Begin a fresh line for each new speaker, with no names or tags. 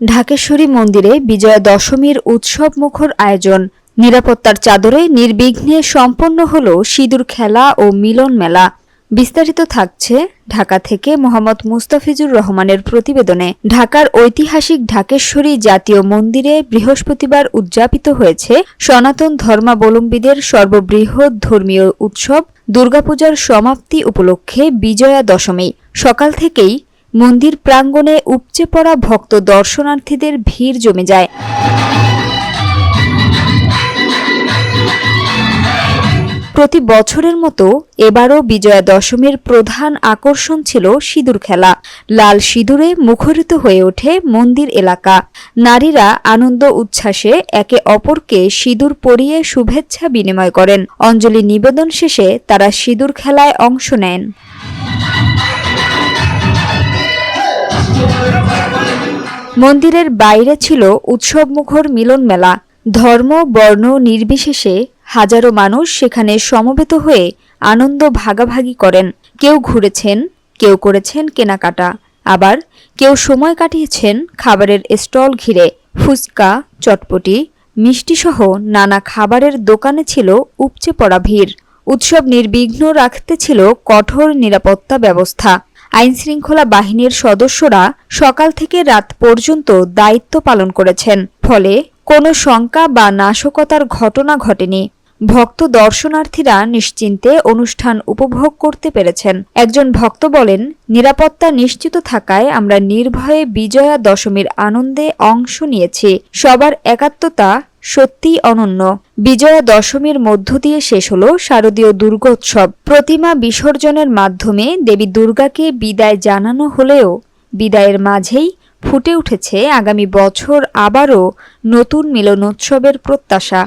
ঢাকেশ্বরী মন্দিরে বিজয়া দশমীর উৎসবমুখর আয়োজন। নিরাপত্তার চাদরে নির্বিঘ্নে সম্পন্ন হল সিঁদুর খেলা ও মিলন মেলা। বিস্তারিত থাকছে ঢাকা থেকে মোহাম্মদ মুস্তাফিজুর রহমানের প্রতিবেদনে। ঢাকার ঐতিহাসিক ঢাকেশ্বরী জাতীয় মন্দিরে বৃহস্পতিবার উদযাপিত হয়েছে সনাতন ধর্মাবলম্বীদের সর্ববৃহৎ ধর্মীয় উৎসব দুর্গাপূজার সমাপ্তি উপলক্ষে বিজয়া দশমী। সকাল থেকেই মন্দির প্রাঙ্গণে উপচে পড়া ভক্ত দর্শনার্থীদের ভিড় জমে যায়। প্রতি বছরের মতো এবারও বিজয়া দশমীর প্রধান আকর্ষণ ছিল সিঁদুর খেলা। লাল সিঁদুরে মুখরিত হয়ে ওঠে মন্দির এলাকা। নারীরা আনন্দ উচ্ছ্বাসে একে অপরকে সিঁদুর পরিয়ে শুভেচ্ছা বিনিময় করেন। অঞ্জলি নিবেদন শেষে তারা সিঁদুর খেলায় অংশ নেন। মন্দিরের বাইরে ছিল উৎসবমুখর মিলন মেলা। ধর্ম বর্ণ নির্বিশেষে হাজারো মানুষ সেখানে সমবেত হয়ে আনন্দ ভাগাভাগি করেন। কেউ ঘুরেছেন, কেউ করেছেন কেনাকাটা, আবার কেউ সময় কাটিয়েছেন খাবারের স্টল ঘিরে। ফুচকা, চটপটি, মিষ্টিসহ নানা খাবারের দোকানে ছিল উপচে পড়া ভিড়। উৎসব নির্বিঘ্ন রাখতে ছিল কঠোর নিরাপত্তা ব্যবস্থা। আইনশৃঙ্খলা বাহিনীর সদস্যরা সকাল থেকে রাত পর্যন্ত দায়িত্ব পালন করেছেন, ফলে কোনো শঙ্কা বা নাশকতার ঘটনা ঘটেনি। ভক্ত দর্শনার্থীরা নিশ্চিন্তে অনুষ্ঠান উপভোগ করতে পেরেছেন। একজন ভক্ত বলেন, নিরাপত্তা নিশ্চিত থাকায় আমরা নির্ভয়ে বিজয়া দশমীর আনন্দে অংশ নিয়েছি। সবার একাত্মতা সত্যিই অনন্য। বিজয়া দশমীর মধ্য দিয়ে শেষ হল শারদীয় দুর্গোৎসব। প্রতিমা বিসর্জনের মাধ্যমে দেবী দুর্গাকে বিদায় জানানো হলেও বিদায়ের মাঝেই ফুটে উঠেছে আগামী বছর আবারও নতুন মিলনোৎসবের প্রত্যাশা।